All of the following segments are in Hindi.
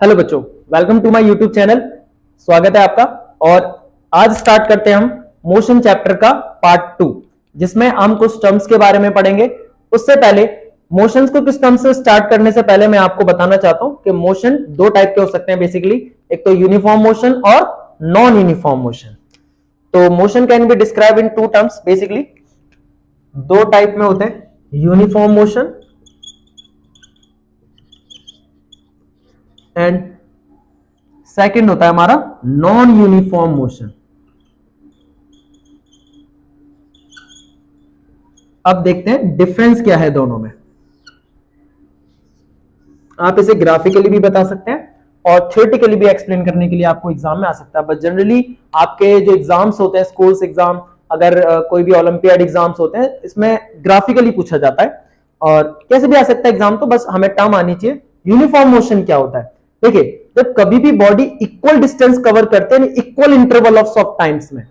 हेलो बच्चों, welcome to my YouTube channel. स्वागत है आपका। और आज स्टार्ट करते हैं हम मोशन चैप्टर का पार्ट 2, जिसमें हम कुछ टर्म्स के बारे में पढ़ेंगे। उससे पहले मोशंस को किस टर्म से स्टार्ट करने से पहले मैं आपको बताना चाहता हूं कि मोशन दो टाइप के हो सकते हैं बेसिकली। एक तो यूनिफॉर्म मोशन और नॉन यूनिफॉर्म मोशन। तो motion can be describe in two terms basically. दो टाइप में होते हैं, यूनिफॉर्म मोशन एंड सेकंड होता है हमारा नॉन यूनिफॉर्म मोशन। अब देखते हैं डिफरेंस क्या है दोनों में। आप इसे ग्राफिकली भी बता सकते हैं और थ्योरेटिकली भी एक्सप्लेन करने के लिए आपको एग्जाम में आ सकता है। बट जनरली आपके जो एग्जाम्स होते हैं, स्कूल्स एग्जाम, अगर कोई भी ओलंपियाड एग्जाम्स होते हैं, इसमें ग्राफिकली पूछा जाता है। और कैसे भी आ सकता है एग्जाम, तो बस हमें टर्म आनी चाहिए। यूनिफॉर्म मोशन क्या होता है? देखिए, जब कभी भी बॉडी इक्वल डिस्टेंस कवर करते हैं इक्वल इंटरवल ऑफ टाइम्स में।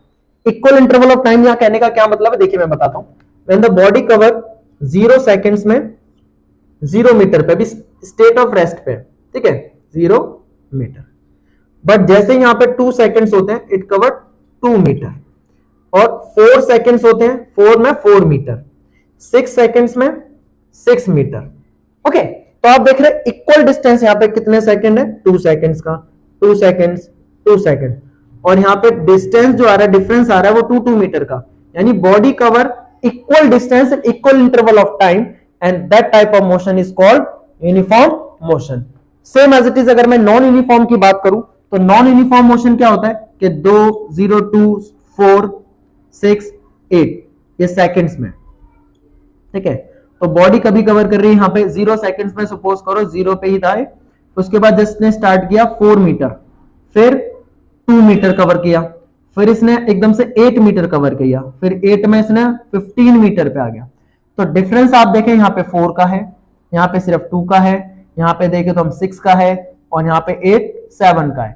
इक्वल इंटरवल ऑफ टाइम यहां कहने का क्या मतलब है, देखिए मैं बताता हूं। When the body cover 0 seconds में 0 मीटर पे भी स्टेट ऑफ रेस्ट पे, ठीक है, 0 मीटर। बट जैसे यहां पे 2 सेकंड्स होते हैं, इट कवर 2 मीटर। और 4 सेकंड्स होते हैं, 4 में 4 मीटर। 6 सेकंड्स में 6 मीटर। ओके, तो आप देख रहे हैं इक्वल डिस्टेंस यहां पे कितने सेकंड है, 2 सेकंड्स का, 2 सेकंड्स, 2 सेकंड। और यहां पे डिस्टेंस जो आ रहा है, डिफरेंस आ रहा है वो 2 मीटर का। यानी body cover equal distance in equal interval of time and that type of motion is called uniform motion. Same as it is अगर मैं नॉन यूनिफॉर्म की बात करूं, तो नॉन यूनिफॉर्म मोशन क्या होता है कि 2, 0, 2, 4, 6, 8 ये सेकंड्स में, ठीक है। तो बॉडी कभी कवर कर रही है यहां पे 0 सेकंड्स में, सपोज करो 0 पे ही था। उसके बाद जिसने स्टार्ट किया 4 मीटर, फिर 2 मीटर कवर किया, फिर इसने एकदम से 8 मीटर कवर किया, फिर 8 में इसने 15 मीटर पे आ गया। तो डिफरेंस आप देखें, यहाँ पे 4 का है, यहाँ पे सिर्फ 2 का है, यहाँ पे देखें तो हम 6 का है, और यहाँ पे 8, 7 का है।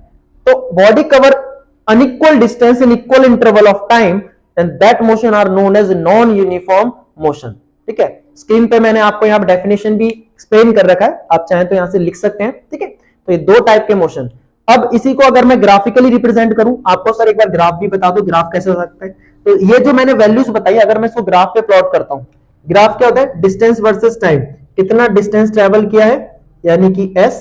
तो body cover unequal distance in equal interval of time and that motion are known as non uniform motion, ठीक है। स्क्रीन पे मैंने आपको यहाँ डेफिनेशन भी एक्सप्लेन कर रखा है, आप चाहें तो यहां से लिख सकते हैं, ठीक है। तो ये दो टाइप के मोशन। अब इसी को अगर मैं ग्राफिकली रिप्रेजेंट करूं, आपको सर एक बार ग्राफ भी बता दो, ग्राफ कैसे हो सकता है। तो ये जो मैंने वैल्यूज बताई, अगर मैं इसको ग्राफ पे प्लॉट करता हूं, ग्राफ क्या होता है, डिस्टेंस वर्सेस टाइम। कितना डिस्टेंस ट्रेवल किया है, यानी कि एस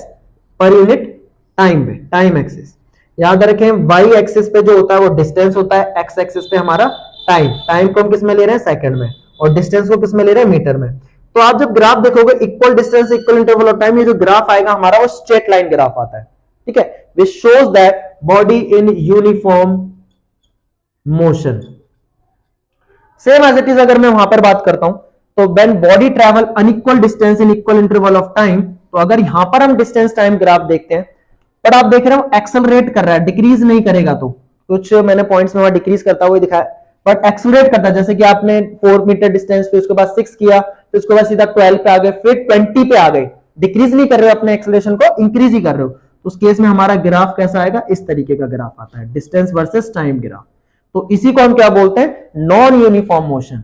पर यूनिट टाइम पे, टाइम एक्सिस। याद रखें, वाई एक्सिस पे जो होता है वो डिस्टेंस होता है, एक्स एक्सिस पे हमारा टाइम। टाइम को हम किस में ले रहे हैं, सेकंड में, और डिस्टेंस को किस में ले रहे हैं, मीटर में। तो आप जब ग्राफ देखोगे equal distance equal interval of time, ये जो ग्राफ आएगा हमारा वो स्ट्रेट लाइन ग्राफ आता है, ठीक है, which shows that body in uniform motion. Same as it is अगर मैं वहां पर बात करता हूं, तो when body travel unequal distance in equal interval of time, तो अगर यहां पर हम डिस्टेंस टाइम ग्राफ देखते हैं, पर आप देख रहे हो एक्सेलरेट कर रहा है, डिक्रीज नहीं करेगा। तो कुछ मैंने पॉइंट्स में वहां डिक्रीज करता हुआ दिखाया, बट एक्सेलरेट करता है। जैसे कि आपने 4 मीटर डिस्टेंस, फिर उसके बाद 6 किया, फिर उसके बाद सीधा 12 पे आ गए, फिर 20 पे आ गए। डिक्रीज नहीं कर रहे हो अपने एक्सेलरेशन को, इंक्रीज ही कर रहे हो। तो उस केस में हमारा ग्राफ कैसा आएगा, इस तरीके का ग्राफ आता है, डिस्टेंस वर्सेस टाइम ग्राफ। तो इसी को हम क्या बोलते हैं, non uniform motion.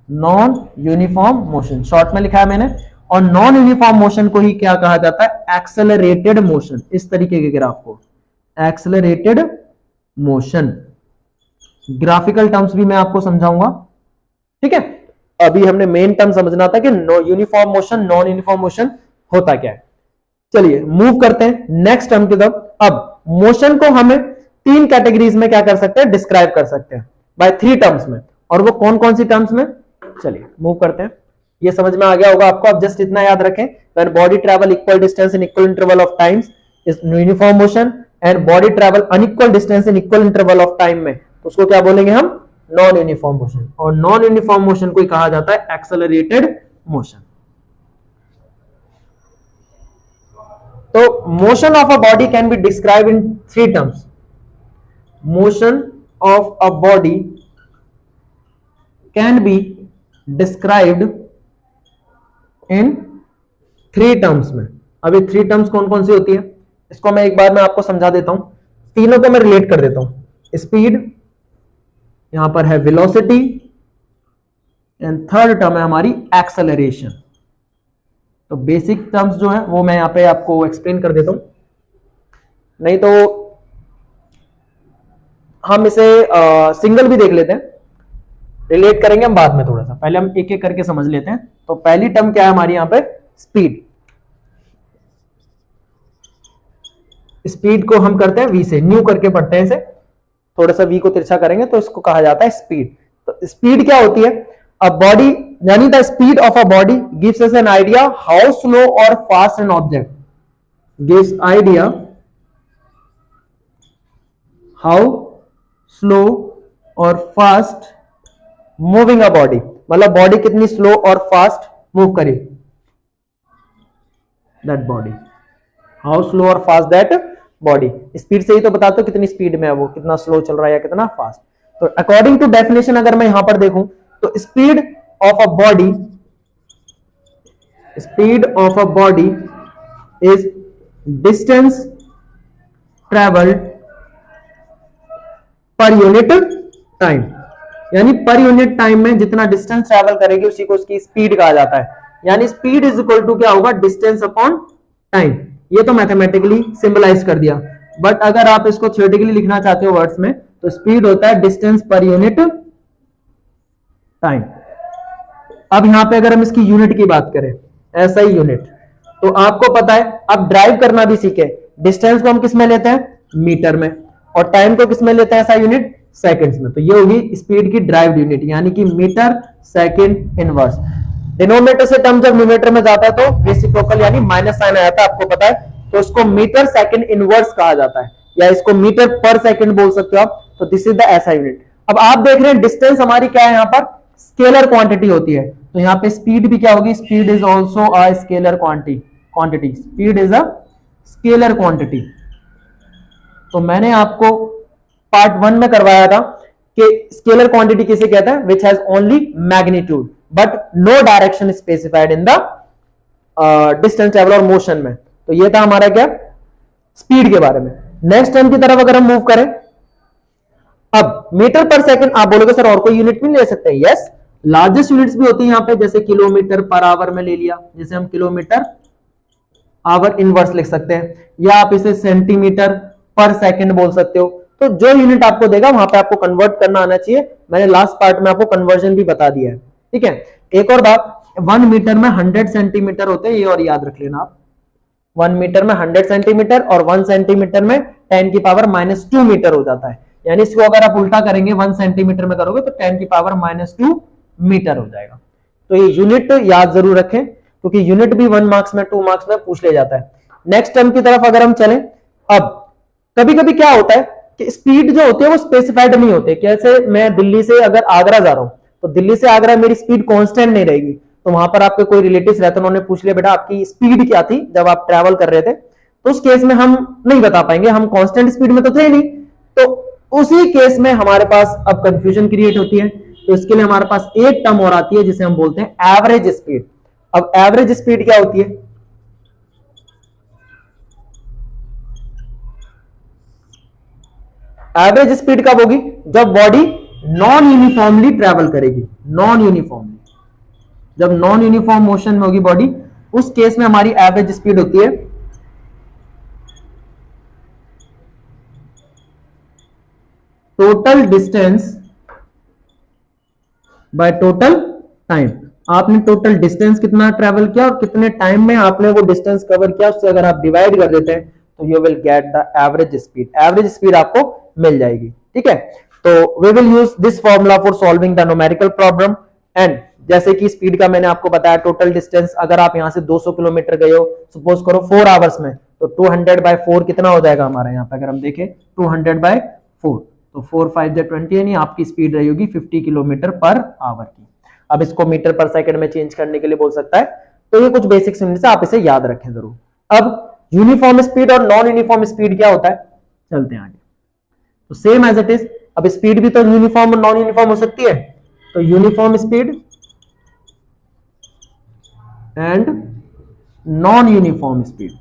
Non uniform motion short में लिखा है मैंने। और नॉन यूनिफॉर्म मोशन को ही क्या कहा जाता है, एक्सेलरेटेड मोशन। इस तरीके के ग्राफ को एक्सेलरेटेड मोशन। ग्राफिकल टर्म्स भी मैं आपको समझाऊंगा, ठीक है। अभी हमने मेन टर्म समझना था कि uniform motion, non uniform motion होता क्या है। चलिए मूव करते हैं नेक्स्ट टर्म की तरफ। अब मोशन को हमें 3 कैटेगरीज में क्या कर सकते हैं, डिस्क्राइब कर सकते हैं, बाय 3 टर्म्स में। और वो कौन कौन सी टर्म्स में, चलिए मूव करते हैं। ये समझ में आ गया होगा आपको। अब जस्ट इतना याद रखें, when body travel equal distance in equal interval of times is uniform motion, and body travel unequal distance in equal interval of time में, उसको क्या बोलेंगे हम, नॉन यूनिफॉर्म मोशन। और नॉन यूनिफॉर्म मोशन को कहा जाता है एक्सेलरेटेड मोशन। तो motion of a body can be describe in 3 terms. Motion of a body can be described in 3 terms में। अभी 3 टर्म्स कौन कौन सी होती है, इसको मैं एक बार मैं आपको समझा देता हूं, तीनों को मैं रिलेट कर देता हूं। स्पीड, यहां पर है वेलोसिटी, एंड थर्ड टर्म है हमारी एक्सेलरेशन। तो बेसिक टर्म्स जो है वो मैं यहां पे आपको एक्सप्लेन कर देता हूं। नहीं तो हम इसे सिंगल भी देख लेते हैं, रिलेट करेंगे हम बाद में, थोड़ा सा पहले हम एक एक करके समझ लेते हैं। तो पहली टर्म क्या है हमारी यहां पे, स्पीड। स्पीड को हम करते हैं वी से, न्यू करके पढ़ते हैं इसे, थोड़ा सा वी को तिरछा करेंगे तो इसको कहा जाता है स्पीड। तो स्पीड क्या होती है, अ बॉडी यानी the speed of a body gives us an idea how slow और fast an object, gives idea how slow और फास्ट मूविंग अ बॉडी, मतलब बॉडी कितनी स्लो और फास्ट मूव करे, दैट बॉडी, हाउ स्लो और फास्ट दैट बॉडी। स्पीड से ही तो बताते हो कितनी स्पीड में है वो, कितना स्लो चल रहा है या कितना फास्ट। तो अकॉर्डिंग टू डेफिनेशन अगर मैं यहां पर देखूं तो speed of a body, speed of a body is distance travelled पर यूनिट टाइम, यानी पर यूनिट टाइम में जितना डिस्टेंस ट्रैवल करेगी उसी को उसकी स्पीड कहा जाता है। यानी स्पीड इज इक्वल टू क्या होगा, डिस्टेंस अपॉन टाइम। ये तो मैथमेटिकली सिंबलाइज कर दिया, बट अगर आप इसको थ्योरेटिकली लिखना चाहते हो वर्ड्स में तो स्पीड होता है डिस्टेंस पर यूनिट टाइम। अब यहां पे अगर हम इसकी यूनिट की बात करें, ऐसा ही यूनिट, तो आपको पता है अब ड्राइव करना भी सीखे, डिस्टेंस को हम किस में लेते हैं, मीटर में, और टाइम को किस में लेते हैं, ऐसा यूनिट सेकंड्स में। तो ये होगी स्पीड की ड्राइव यूनिट, यानी कि मीटर सेकंड इनवर्स। डिनोमिनेटर से टर्म जब न्यूमरेटर में जाता है तो रेसिप्रोकल यानी माइनस साइन आ जाता है, आपको पता है, तो इसको मीटर सेकंड इनवर्स कहा जाता है, या इसको मीटर पर सेकंड बोल सकते हो आप। तो this is the SI unit. अब आप देख रहे हैं डिस्टेंस हमारी क्या है, यहां पर स्केलर क्वांटिटी होती है, तो यहां पे स्पीड भी क्या होगी, speed is also a scalar quantity, speed is a scalar quantity. तो मैंने आपको पार्ट 1 में करवाया था कि स्केलर क्वांटिटी किसे कहते हैं, which has only magnitude but no direction specified in the distance travel और मोशन में। तो ये था हमारा क्या, स्पीड के बारे में। नेक्स्ट टर्म की तरफ अगर हम मूव करें, अब मीटर पर सेकंड, आप बोलोगे सर और कोई यूनिट भी ले सकते हैं, यस, लार्जेस्ट यूनिट्स भी होती है यहां पे, जैसे किलोमीटर पर आवर में ले लिया, जैसे हम किलोमीटर आवर इनवर्स लिख सकते हैं, या आप इसे सेंटीमीटर पर सेकंड बोल सकते हो। तो जो यूनिट आपको देगा वहां पे आपको कन्वर्ट करना आना चाहिए। मैंने लास्ट पार्ट में आपको कन्वर्जन भी बता दिया है, ठीक है। एक और बात, 1 मीटर में 100 सेंटीमीटर होते हैं, ये और याद रख लेना आप, 1 मीटर में 100 सेंटीमीटर और 1 सेंटीमीटर में 10 की पावर -2 मीटर हो जाता है। यानी इसको अगर आप उल्टा करेंगे 1 सेंटीमीटर में करोगे तो 10 की पावर -2 मीटर हो जाएगा। तो ये यूनिट याद जरूर रखें, क्योंकि यूनिट भी 1 मार्क्स में 2 मार्क्स में पूछ ले जाता है। नेक्स्ट टर्म की तरफ अगर हम चलें, अब कभी कभी क्या होता है कि स्पीड जो होती है वो स्पेसिफाइड नहीं होते। कैसे, मैं दिल्ली से अगर आगरा जा रहा हूं तो दिल्ली से आगरा मेरी स्पीड कांस्टेंट नहीं रहेगी, तो वहां पर आपके कोई रिलेटिव्स रहते, उन्होंने पूछ लिया बेटा आपकी स्पीड क्या थी जब आप ट्रैवल कर रहे थे, तो उस केस में हम नहीं बता पाएंगे, हम कांस्टेंट स्पीड में तो थे नहीं। तो उसी केस में हमारे पास अब कंफ्यूजन क्रिएट होती है। तो इसके लिए हमारे पास एक टर्म और आती है जिसे हम बोलते हैं एवरेज स्पीड। अब एवरेज स्पीड क्या होती है, एवरेज स्पीड कब होगी, जब बॉडी नॉन यूनिफॉर्मली ट्रैवल करेगी, नॉन यूनिफॉर्मली, जब नॉन यूनिफॉर्म मोशन में होगी बॉडी, उस केस में हमारी एवरेज स्पीड होती है total distance by total time. आपने टोटल डिस्टेंस कितना ट्रैवल किया और कितने टाइम में आपने वो डिस्टेंस कवर किया, उससे अगर आप डिवाइड कर देते हैं तो you will get the average speed. Average speed आपको मिल जाएगी, ठीक है। तो we will use this formula for solving the numerical problem. And जैसे कि स्पीड का मैंने आपको बताया, टोटल डिस्टेंस अगर आप यहां से 200 किलोमीटर गए हो, सपोज करो 4 आवर्स में, तो 200/4 कितना हो जाएगा हमारा, यहाँ पे अगर हम देखें 200/4, तो 4 5 20, यानी आपकी स्पीड रही होगी 50 किलोमीटर पर आवर की। अब इसको मीटर पर सेकंड में चेंज करने के लिए बोल सकता है। तो ये कुछ बेसिक यूनिट्स है, आप इसे याद रखें जरूर। अब यूनिफॉर्म स्पीड और नॉन यूनिफॉर्म स्पीड क्या होता है, चलते हैं आगे। तो सेम एज इट इज, अब स्पीड भी तो यूनिफॉर्म और नॉन यूनिफॉर्म हो सकती है। तो uniform speed and non uniform speed,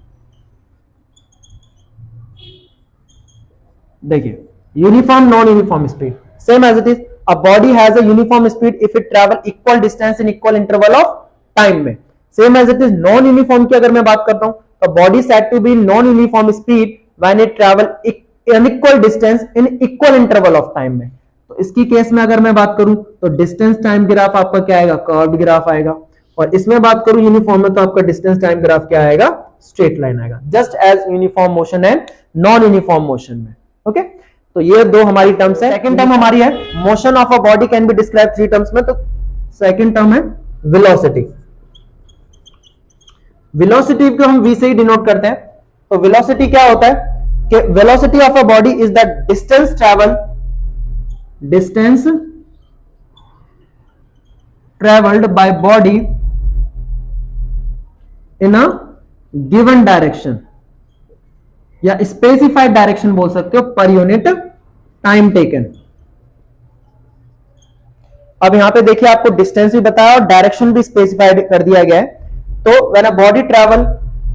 देखिए uniform non uniform speed same as it is. A body has a uniform speed if it travel equal distance in equal interval of time में। Same as it is non uniform की अगर मैं बात करता हूं, तो body said to be non uniform speed when it travel unequal distance in equal interval of time में। तो इसकी केस में अगर मैं बात करूं तो डिस्टेंस टाइम ग्राफ आपका क्या आएगा, कर्व्ड ग्राफ आएगा, और इसमें बात करूं यूनिफॉर्म में तो आपका डिस्टेंस टाइम ग्राफ क्या आएगा, स्ट्रेट लाइन आएगा, just as uniform motion and non uniform motion में। ओके, तो ये दो हमारी टर्म्स है। सेकंड टर्म हमारी है motion of a body can be describe three terms में, तो सेकंड टर्म है वेलोसिटी। वेलोसिटी को हम v से ही डिनोट करते हैं। तो वेलोसिटी क्या होता है कि velocity of a body is the distance travelled by body in a given direction, या स्पेसिफाइड डायरेक्शन बोल सकते हो, पर यूनिट टाइम टेकन। अब यहां पे देखिए आपको डिस्टेंस भी बताया और डायरेक्शन भी स्पेसिफाइड कर दिया गया है। तो when a body travel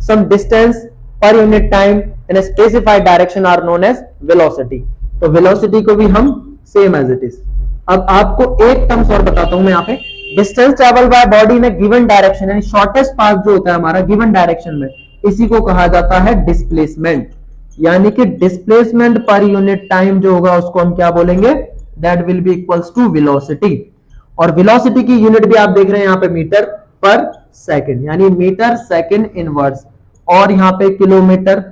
some distance per unit time in a specified direction are known as velocity. तो वेलोसिटी को भी हम सेम एज इट इज। अब आपको एक टर्म्स और बताता हूं मैं यहां पे, distance travel by body in a given direction, यानी शॉर्टेस्ट पाथ जो होता है हमारा गिवन डायरेक्शन में, इसी को कहा जाता है डिस्प्लेसमेंट। यानी कि डिस्प्लेसमेंट पर यूनिट टाइम जो होगा उसको हम क्या बोलेंगे, that will be equals to velocity. और वेलोसिटी की यूनिट भी आप देख रहे हैं यहां पे मीटर पर सेकंड, यानी मीटर सेकंड इनवर्स, और यहां पे kilometre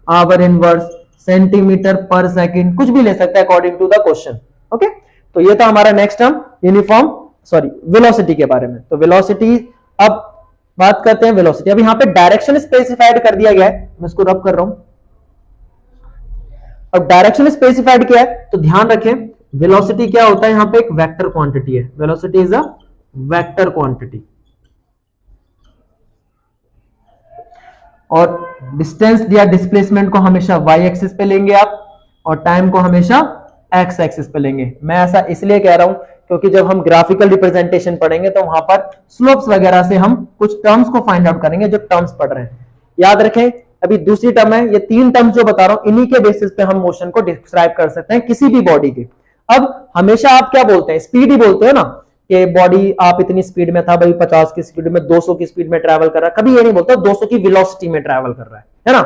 hour inverse, centimetre per second, कुछ भी ले सकता है according to the question. Okay, तो ये था हमारा नेक्स्ट टर्म वेलोसिटी के बारे में। तो वेलोसिटी, अब बात करते हैं वेलोसिटी। अब यहां पे डायरेक्शन स्पेसिफाइड कर दिया गया है, मैं इसको रब कर रहा हूं। अब डायरेक्शन स्पेसिफाइड किया है तो ध्यान रखें वेलोसिटी क्या होता है, यहां पे एक वेक्टर क्वांटिटी है। Velocity is a vector quantity, और डिस्टेंस या डिस्प्लेसमेंट को हमेशा वाई एक्सिस पे लेंगे आप, और टाइम को हमेशा एक्स एक्सिस पे लेंगे। मैं ऐसा इसलिए कह रहा हूं क्योंकि जब हम ग्राफिकल रिप्रेजेंटेशन पढ़ेंगे तो वहां पर स्लोप्स वगैरह से हम कुछ टर्म्स को फाइंड आउट करेंगे जो टर्म्स पढ़ रहे हैं। याद रखें, अभी दूसरी टर्म है, ये तीन टर्म्स जो बता रहा हूं इन्हीं के बेसिस पे हम मोशन को डिस्क्राइब कर सकते हैं किसी भी बॉडी के। अब हमेशा आप क्या बोलते हैं, स्पीड ही बोलते हो ना, कि बॉडी आप इतनी स्पीड में था भाई, 50 की स्पीड में, 200 की स्पीड में ट्रैवल कर रहा है। कभी ये नहीं बोलता 200 की वेलोसिटी में ट्रैवल कर रहा है ना।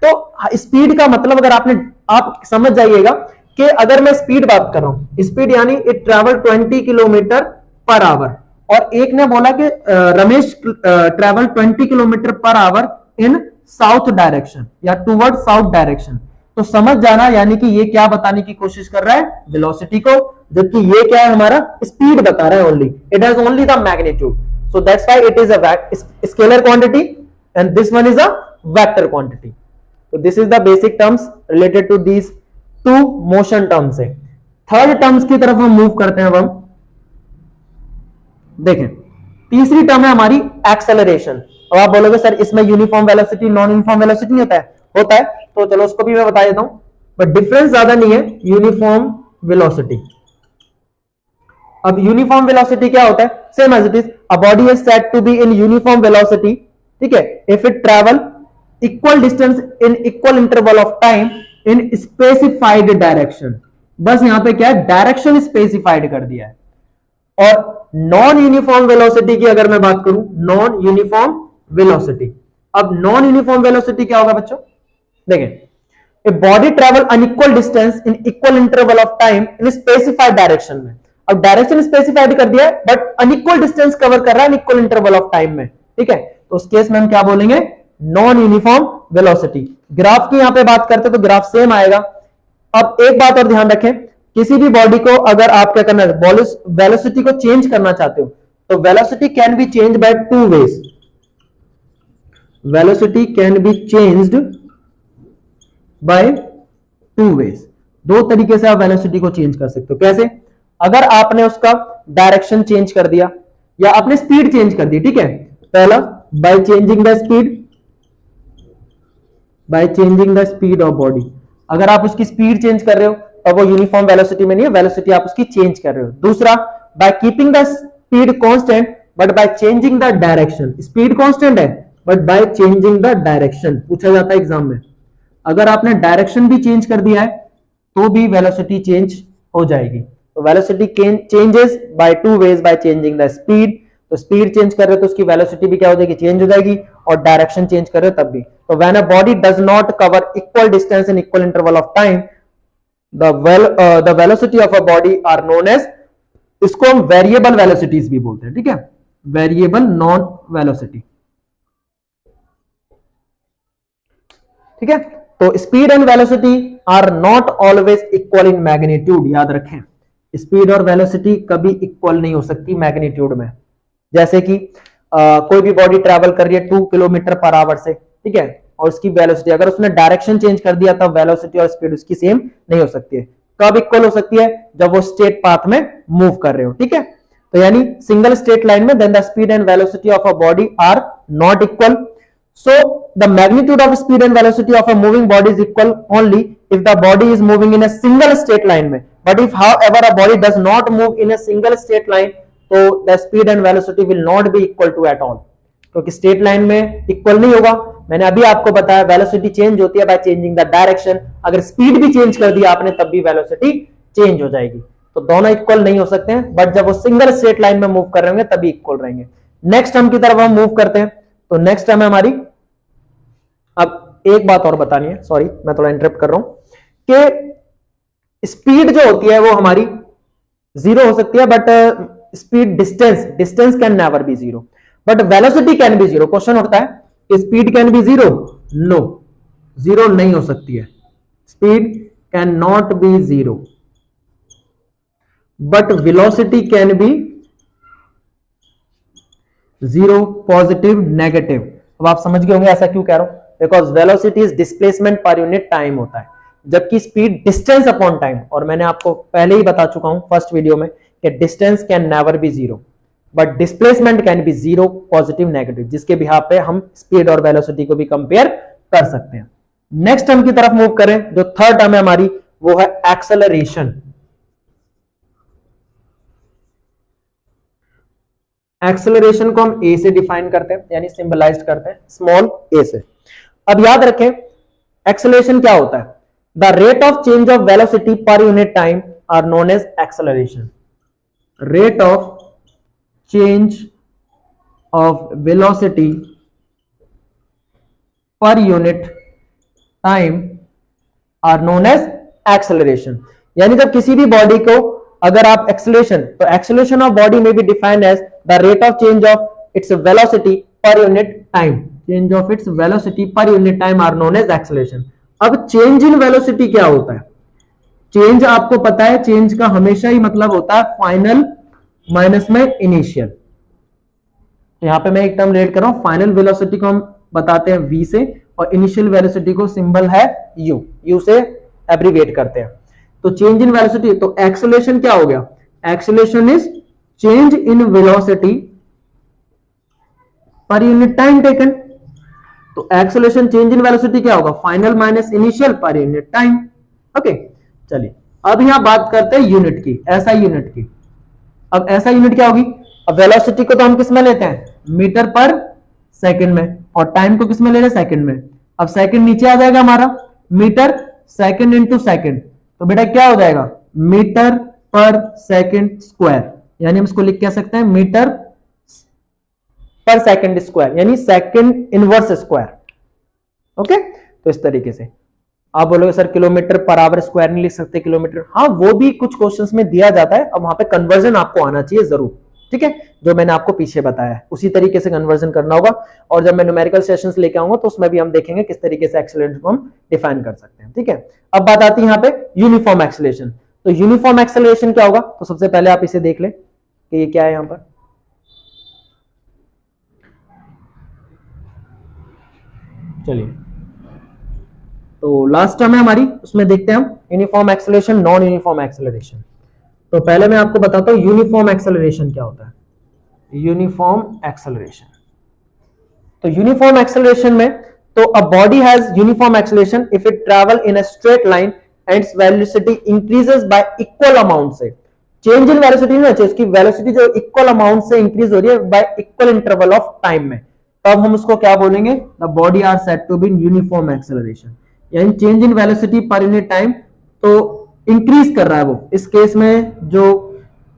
तो स्पीड का मतलब अगर आप समझ जाइएगा कि अगर मैं स्पीड बात कर रहा हूं, स्पीड यानी it travel 20 kilometre per hour, और एक ने बोला कि Ramesh travel 20 kilometre per hour in south direction या टुवर्ड साउथ डायरेक्शन, तो समझ जाना यानी कि ये क्या बताने की कोशिश कर रहा है, वेलोसिटी को, जबकि ये क्या है हमारा स्पीड बता रहा है only, it has only the magnitude, so that's why it is a scalar quantity and this one is a vector quantity. तो this is the basic terms related to these two motion terms है। थर्ड टर्म्स की तरफ हम मूव करते हैं। अब हम देखें, तीसरी टर्म है हमारी एक्सेलरेशन। अब आप बोलोगे सर इसमें uniform velocity non uniform velocity नहीं होता है, तो चलो उसको भी मैं बता देता हूं, बट डिफरेंस ज्यादा नहीं है। यूनिफॉर्म वेलोसिटी, अब यूनिफॉर्म वेलोसिटी क्या होता है, same as it is, a body is said to be in uniform velocity, ठीक है, if it travel equal distance in equal interval of time in specified direction. बस यहां पे क्या है, डायरेक्शन स्पेसिफाइड कर दिया है। और नॉन यूनिफॉर्म वेलोसिटी की अगर मैं बात करूं, नॉन यूनिफॉर्म वेलोसिटी, अब नॉन यूनिफॉर्म वेलोसिटी क्या होगा बच्चों, देखें, a body travel unequal distance in equal interval of time in specified direction में। अब डायरेक्शन स्पेसिफाइड कर दिया है बट अनइक्वल डिस्टेंस कवर कर रहा है अनइक्वल इंटरवल ऑफ टाइम में, ठीक है, तो उस केस में हम क्या बोलेंगे, नॉन यूनिफॉर्म वेलोसिटी। ग्राफ की यहां पे बात करते तो ग्राफ सेम आएगा। अब एक बात और ध्यान रखें, किसी भी बॉडी को अगर आप क्या करना है, वेलोसिटी को चेंज करना चाहते हो तो velocity can be change by two ways. Velocity can be changed by two ways, दो तरीके से आप वेलोसिटी को चेंज कर सकते हो। कैसे, अगर आपने उसका डायरेक्शन चेंज कर दिया या आपने स्पीड चेंज कर दी, ठीक है, पहला bye changing the speed, bye changing the speed of body. अगर आप उसकी स्पीड चेंज कर रहे हो तो वो यूनिफॉर्म वेलोसिटी में नहीं है, वेलोसिटी आप उसकी चेंज कर रहे हो। दूसरा, by keeping the speed constant but by changing the direction. Speed constant है but by changing the direction, पूछा जाता है एग्जाम में। अगर आपने डायरेक्शन भी चेंज कर दिया है तो भी वेलोसिटी चेंज हो जाएगी। तो velocity changes by two ways, by changing the speed, तो स्पीड चेंज कर रहे हो तो उसकी वेलोसिटी भी क्या हो जाएगी, चेंज हो जाएगी। और डायरेक्शन चेंज कर रहे हो तब भी। तो when a body does not cover equal distance in equal interval of time, the velocity of a body are known as, इसको हम वेरिएबल वेलोसिटीज भी बोलते हैं, ठीक है, वेरिएबल नॉन वेलोसिटी, ठीक है। तो speed and velocity are not always equal in magnitude, याद रखें, स्पीड और वेलोसिटी कभी इक्वल नहीं हो सकती मैग्नीट्यूड में। जैसे कि कोई भी बॉडी ट्रैवल कर रही है 2 किलोमीटर पर आवर से, ठीक है, और उसकी वेलोसिटी, अगर उसने डायरेक्शन चेंज कर दिया तब वेलोसिटी और स्पीड उसकी सेम नहीं हो सकती है। कब इक्वल हो सकती है? जब वो स्ट्रेट पाथ में मूव कर रहे हो, ठीक है। तो यानी सिंगल स्ट्रेट लाइन में then the speed and velocity of a body are not equal. So the magnitude of speed and velocity of a moving body is equal only if the body is moving in a single straight line में, but if however a body does not move in a single straight line, तो the speed and velocity will not be equal to at all, क्योंकि स्ट्रेट लाइन में इक्वल नहीं होगा। मैंने अभी आपको बताया वेलोसिटी चेंज होती है बाय चेंजिंग द डायरेक्शन, अगर स्पीड भी चेंज कर दिया आपने तब भी वेलोसिटी चेंज हो जाएगी। तो दोनों इक्वल नहीं हो सकते हैं, बट जब वो सिंगल स्ट्रेट लाइन में मूव कर रहे होंगे तभी इक्वल रहेंगे। नेक्स्ट टर्म की तरफ हम मूव करते हैं। तो नेक्स्ट टर्म है हमारी, अब एक बात और बतानी है, सॉरी मैं थोड़ा इंटरप्ट कर रहा हूं, कि स्पीड जो होती है वो हमारी जीरो हो सकती है, but speed distance can never be zero, but velocity can be zero. Question उठता है कि speed can be zero? No, zero नहीं हो सकती है, speed can not be zero, but velocity can be zero, positive, negative. अब आप समझ गए होंगे ऐसा क्यों कह रहा हूं, बिकॉज वेलोसिटी इज डिस्प्लेसमेंट पर यूनिट टाइम होता है, जबकि स्पीड डिस्टेंस अपॉन टाइम। और मैंने आपको पहले ही बता चुका हूं फर्स्ट वीडियो में कि distance can never be zero, but displacement can be zero, positive, negative, जिसके बिहाफ पे हम स्पीड और वेलोसिटी को भी कंपेयर कर सकते हैं। नेक्स्ट टर्म की तरफ मूव करें, जो थर्ड टर्म है हमारी वो है एक्सेलरेशन। एक्सेलरेशन को हम ए से डिफाइन करते हैं, यानी सिंबलाइज करते हैं स्मॉल ए से। अब याद रखें एक्सेलरेशन क्या होता है, the rate of change of velocity per unit time are known as acceleration. Rate of change of velocity per unit time are known as acceleration. यानी जब किसी भी बॉडी को अगर आप एक्सेलरेशन, तो acceleration of body may be defined as the rate of change of its velocity per unit time, change of its velocity per unit time are known as acceleration. अब चेंज इन वेलोसिटी क्या होता है? चेंज आपको पता है, चेंज का हमेशा ही मतलब होता है फाइनल माइनस में इनिशियल। यहां पे मैं एक टर्म रेड कर रहा हूं, फाइनल वेलोसिटी को हम बताते हैं v से, और इनिशियल वेलोसिटी को सिंबल है u से एब्रीविएट करते हैं। तो चेंज इन वेलोसिटी, तो एक्सेलरेशन क्या हो गया? Acceleration is change in velocity per unit time taken. तो एक्सेलरेशन चेंज इन वेलोसिटी क्या होगा? फाइनल माइनस इनिशियल पर यूनिट टाइम। ओके, चलिए अब यहां बात करते हैं यूनिट की, ऐसा यूनिट की। अब ऐसा यूनिट क्या होगी? अब वेलोसिटी को तो हम किस में लेते हैं? मीटर पर सेकंड में, और टाइम को किस में ले रहे हैं? सेकंड में। अब सेकंड नीचे आ जाएगा हमारा, मीटर सेकंड इंटू सेकंड, तो बेटा क्या हो जाएगा? मीटर पर सेकंड स्क्वायर, यानी हम इसको लिख कह सकते हैं मीटर पर सेकंड स्क्वायर, यानी सेकंड इनवर्स स्क्वायर। ओके, तो इस तरीके से आप बोलोगे sir kilometre per our square नहीं लिख सकते किलोमीटर? हाँ, वो भी कुछ क्वेश्चंस में दिया जाता है। अब वहां पे कन्वर्जन आपको आना चाहिए जरूर, ठीक है, जो मैंने आपको पीछे बताया है उसी तरीके से कन्वर्जन करना होगा। और जब मैं न्यूमेरिकल सेशंस लेके आऊंगा तो उसमें भी हम देखेंगे किस तरीके से एक्सेलरेशन को हम डिफाइन कर सकते हैं, ठीक है। अब बात आती है यहाँ पे यूनिफॉर्म एक्सेलरेशन। तो यूनिफॉर्म एक्सेलरेशन क्या होगा? तो सबसे पहले आप इसे देख ले कि ये क्या है यहाँ पर। चलिए, तो लास्ट टर्म है हमारी, उसमें देखते हैं हम uniform acceleration, non uniform acceleration. तो पहले मैं आपको बताता हूं यूनिफॉर्म एक्सेलरेशन क्या होता है। यूनिफॉर्म एक्सेलरेशन, तो यूनिफॉर्म एक्सेलरेशन में तो अ body has uniform acceleration if it travel in a straight line and its velocity increases y equal amount से। चेंज इन वेलोसिटी नहीं, उसकी वेलोसिटी जो इक्वल अमाउंट से इंक्रीज हो रही है by equal interval of time में, तब हम उसको क्या बोलेंगे? The body are said to be in uniform acceleration. यानी change in velocity per unit time तो इंक्रीज कर रहा है वो, इस केस में जो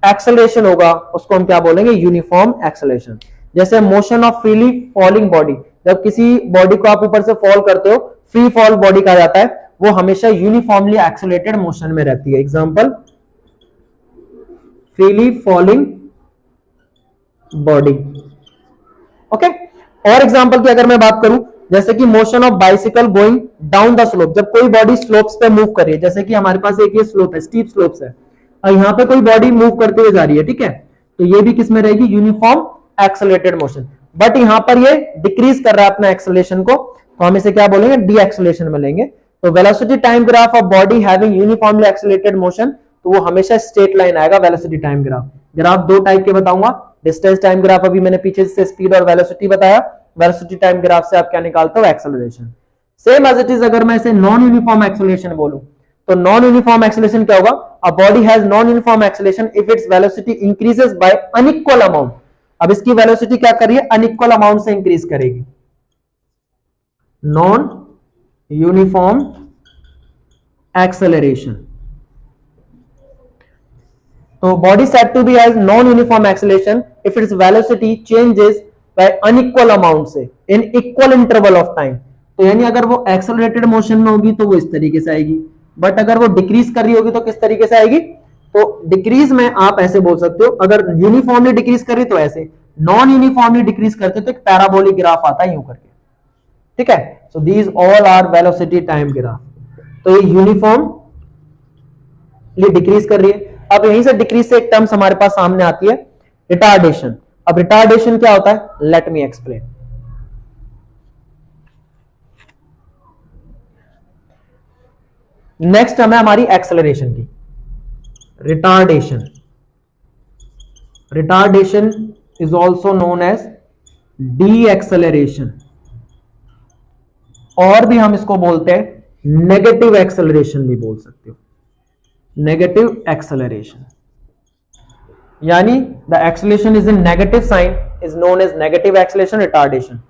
एक्सेलरेशन होगा उसको हम क्या बोलेंगे? Uniform acceleration. जैसे motion of freely falling body, जब किसी बॉडी को आप ऊपर से फॉल करते हो, फ्री फॉल बॉडी कहा जाता है, वो हमेशा यूनिफॉर्मली एक्सेलरेटेड मोशन में रहती है। Example, freely falling body. Okay, और एग्जांपल की अगर मैं बात करूं, जैसे कि motion of bicycle going down the slope, जब कोई बॉडी स्लोप्स पे मूव कर रही है, जैसे कि हमारे पास एक ये स्लोप है, स्टीप स्लोप्स है, और यहां पे कोई बॉडी मूव करते हुए जा रही है, ठीक है, तो ये भी किस में रहेगी, यूनिफॉर्म एक्सेलरेटेड मोशन। बट यहां पर ये डिक्रीज कर रहा है अपना एक्सेलरेशन को, तो हम इसे क्या बोलेंगे, डी एक्सेलरेशन में लेंगे। तो velocity time graph of body having uniformly accelerated motion, तो वो हमेशा स्ट्रेट लाइन आएगा वेलोसिटी टाइम ग्राफ। ग्राफ दो टाइप के बताऊंगा, डिस्टेंस टाइम ग्राफ अभी मैंने पीछे से स्पीड और वेलोसिटी बताया, वेलोसिटी टाइम ग्राफ से आप क्या निकालते हो, acceleration. Same as it is अगर मैं इसे नॉन यूनिफॉर्म एक्सेलरेशन बोलूं, तो नॉन यूनिफॉर्म एक्सेलरेशन क्या होगा, अ body has non uniform acceleration if its velocity increases by unequal amount. अब इसकी वेलोसिटी क्या कर रही है, अनइक्वल अमाउंट से इंक्रीज करेगी। नॉन यूनिफॉर्म एक्सेलरेशन, तो body said to be as non-uniform acceleration if its velocity changes by unequal amount से in equal interval of time। तो यानी अगर वो एक्सेलरेटेड मोशन में होगी तो वो इस तरीके से आएगी, बट अगर वो डिक्रीज कर रही होगी तो किस तरीके से आएगी, तो डिक्रीज में आप ऐसे बोल सकते हो, अगर यूनिफॉर्मली डिक्रीज कर रही तो ऐसे, नॉन यूनिफॉर्मली डिक्रीज करते तो एक पैराबोलिक ग्राफ आता है यूं करके, ठीक है। So these all are velocity time graph. तो ये यूनिफॉर्मली डिक्रीज कर रही है। अब यहीं से डिक्रीज से एक टर्म्स हमारे पास सामने आती है, रिटार्डेशन। अब रिटार्डेशन क्या होता है, लेट मी एक्सप्लेन। नेक्स्ट हमें हमारी एक्सेलरेशन की, retardation. Retardation is also known as de acceleration, और भी हम इसको बोलते हैं नेगेटिव एक्सेलरेशन भी बोल सकते हो, नेगेटिव एक्सेलरेशन। यानी the acceleration is in negative sign is known as negative acceleration retardation.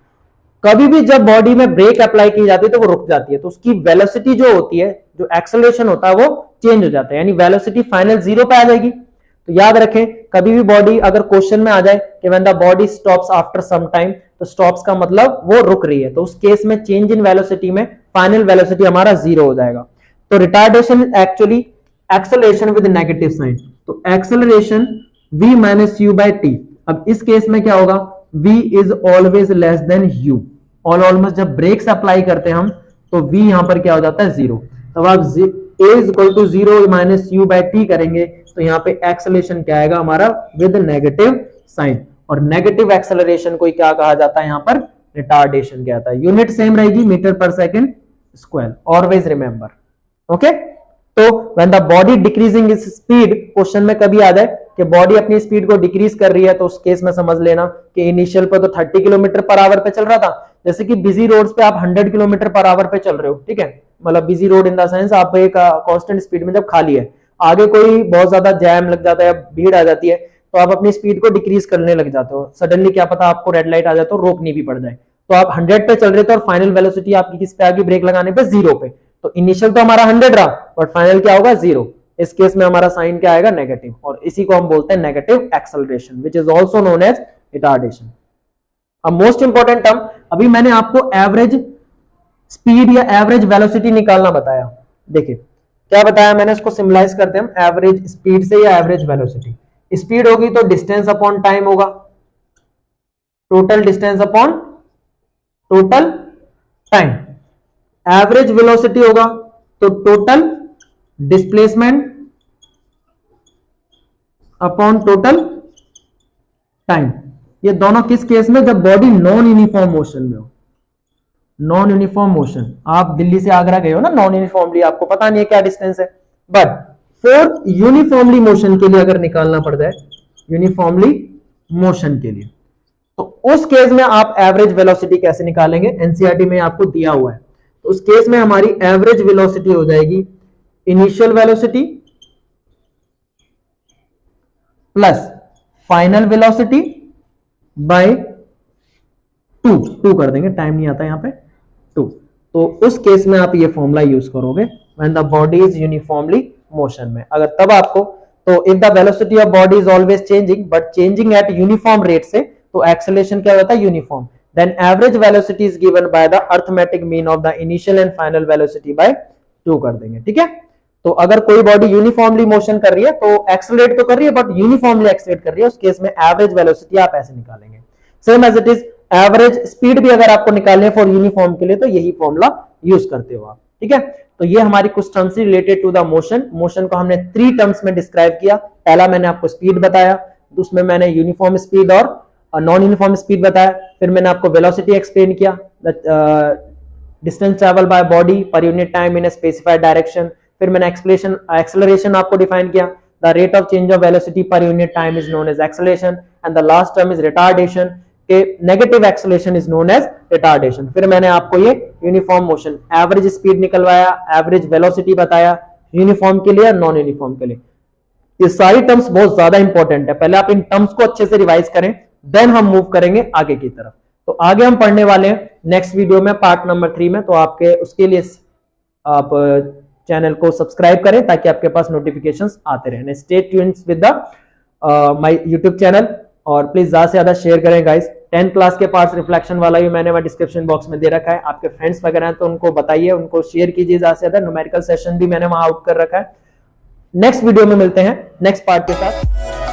कभी भी जब बॉडी में ब्रेक अप्लाई की जाती है तो वो रुक जाती है, तो उसकी वेलोसिटी जो होती है, जो एक्सेलरेशन होता है, वो चेंज हो जाता है, यानी वेलोसिटी फाइनल जीरो पे आ जाएगी। तो याद रखें, कभी भी बॉडी अगर क्वेश्चन में आ जाए कि when the body stops after some time, तो स्टॉप्स का मतलब वो रुक रही है, तो उस केस में चेंज इन वेलोसिटी में फाइनल वेलोसिटी हमारा जीरो हो जाएगा। तो retardation actually acceleration with negative sign, तो acceleration v minus you by t. अब इस केस में क्या होगा, v is always less than u, almost जब ब्रेक्स अप्लाई करते हैं हम तो v यहां पर क्या हो जाता है, जीरो। तब आप a is equal to zero minus you by T करेंगे तो यहाँ पे एक्सेलरेशन क्या आएगा हमारा, विद नेगेटिव साइन। और नेगेटिव एक्सेलरेशन को क्या कहा जाता है, यहाँ पर रिटार्डेशन कहता है। यूनिट सेम रहेगी, मीटर पर second square, always remember. Okay, तो व्हेन द बॉडी डिक्रीजिंग इस स्पीड, क्वेश्चन में कभी आ जाए कि बॉडी अपनी स्पीड को डिक्रीज कर रही है, तो उस केस में समझ लेना कि इनिशियल पे तो 30 किलोमीटर पर आवर पे चल रहा था, जैसे कि बिजी रोड्स पे आप 100 किलोमीटर पर आवर पे चल रहे हो, ठीक है, मतलब busy road in the sense आप एक कांस्टेंट स्पीड में जब खाली है, आगे कोई बहुत ज्यादा जैम लग जाता है या भीड़ आ जाती है, तो आप अपनी स्पीड को डिक्रीज करने लग जाते हो, सडनली क्या पता आपको रेड लाइट आ जाए तो रोकनी भी पड़ जाए, तो आप 100 पे चल रहे थे और फाइनल वेलोसिटी आपकी किस पे आ गई, ब्रेक लगाने पे जीरो पे, तो इनिशियल तो हमारा 100 रहा बट फाइनल क्या होगा, जीरो। इस केस में हमारा साइन क्या आएगा, नेगेटिव, और इसी को हम बोलते हैं negative acceleration, which is also known as retardation. अब मोस्ट इंपॉर्टेंट टर्म, अभी मैंने आपको एवरेज स्पीड या एवरेज वेलोसिटी निकालना बताया। देखिए क्या बताया मैंने, इसको सिम्बलाइज करते हैं हम एवरेज स्पीड से या एवरेज वेलोसिटी। स्पीड होगी तो डिस्टेंस अपॉन टाइम होगा, total distance upon total time. Average velocity होगा तो total displacement upon total time. ये दोनों किस केस में, जब बॉडी नॉन यूनिफॉर्म मोशन में हो। नॉन यूनिफॉर्म मोशन, आप दिल्ली से आगरा गए हो ना नॉन यूनिफॉर्मली, आपको पता नहीं है क्या डिस्टेंस है, बट फॉर यूनिफॉर्मली मोशन के लिए अगर निकालना पड़ जाए, यूनिफॉर्मली मोशन के लिए, तो उस केस में आप एवरेज वेलोसिटी कैसे निकालेंगे, एनसीईआरटी में आपको दिया हुआ है। तो उस केस में हमारी एवरेज वेलोसिटी हो जाएगी initial velocity plus final velocity by two कर देंगे, टाइम नहीं आता यहां पे, 2। तो उस केस में आप ये फॉर्मूला यूज करोगे when the body is uniformly motion में। अगर तब आपको, तो if the velocity of body is always changing but changing eight uniform rate से, तो एक्सेलरेशन क्या होता है, uniform. then average velocity is given by the arithmetic mean of the initial and final velocity by 2 कर देंगे, ठीक है। तो अगर कोई बॉडी यूनिफॉर्मली मोशन कर रही है तो एक्सेलरेट तो कर रही है बट यूनिफॉर्मली एक्सेलरेट कर रही है, उस केस में एवरेज वेलोसिटी आप ऐसे निकालेंगे। Same as it is average speed भी अगर आपको निकालनी है फॉर यूनिफॉर्म के लिए तो यही फॉर्मूला यूज करते हो आप, ठीक है। तो ये हमारी कुछ terms related to the motion. Motion को हमने 3 टर्म्स में डिस्क्राइब किया। पहला मैंने आपको स्पीड बताया, उसमें मैंने यूनिफॉर्म स्पीड और नॉन यूनिफॉर्म स्पीड बताया। फिर मैंने आपको वेलोसिटी एक्सप्लेन किया, distance travel by body per unit time in a specified direction. फिर मैंने एक्सेलरेशन आपको डिफाइन किया, the rate of change of velocity per unit time is known as acceleration and the last term is retardation, के negative acceleration is known as retardation. फिर मैंने आपको ये यूनिफॉर्म मोशन, एवरेज स्पीड निकलवाया, एवरेज वेलोसिटी बताया यूनिफॉर्म के लिए और नॉन यूनिफॉर्म के लिए। ये सारी टर्म्स बहुत ज्यादा इंपॉर्टेंट है, पहले आप इन टर्म्स को अच्छे से रिवाइज करें, देन हम मूव करेंगे आगे की तरफ। तो आगे हम पढ़ने वाले हैं नेक्स्ट वीडियो में पार्ट नंबर 3 में, तो आपके उसके लिए आप चैनल को सब्सक्राइब करें ताकि आपके पास नोटिफिकेशंस आते रहें। Stay tuned with the my YouTube channel और प्लीज ज्यादा से ज्यादा शेयर करें गाइस। 10th क्लास के पार्ट्स रिफ्लेक्शन वाला भी मैंने वहां डिस्क्रिप्शन बॉक्स में दे रखा है, आपके फ्रेंड्स वगैरह हैं तो उनको बताइए, उनको शेयर कीजिए ज्यादा से ज्यादा। न्यूमेरिकल सेशन भी मैंने वहां आउट कर रखा है। नेक्स्ट वीडियो में मिलते हैं नेक्स्ट पार्ट के साथ।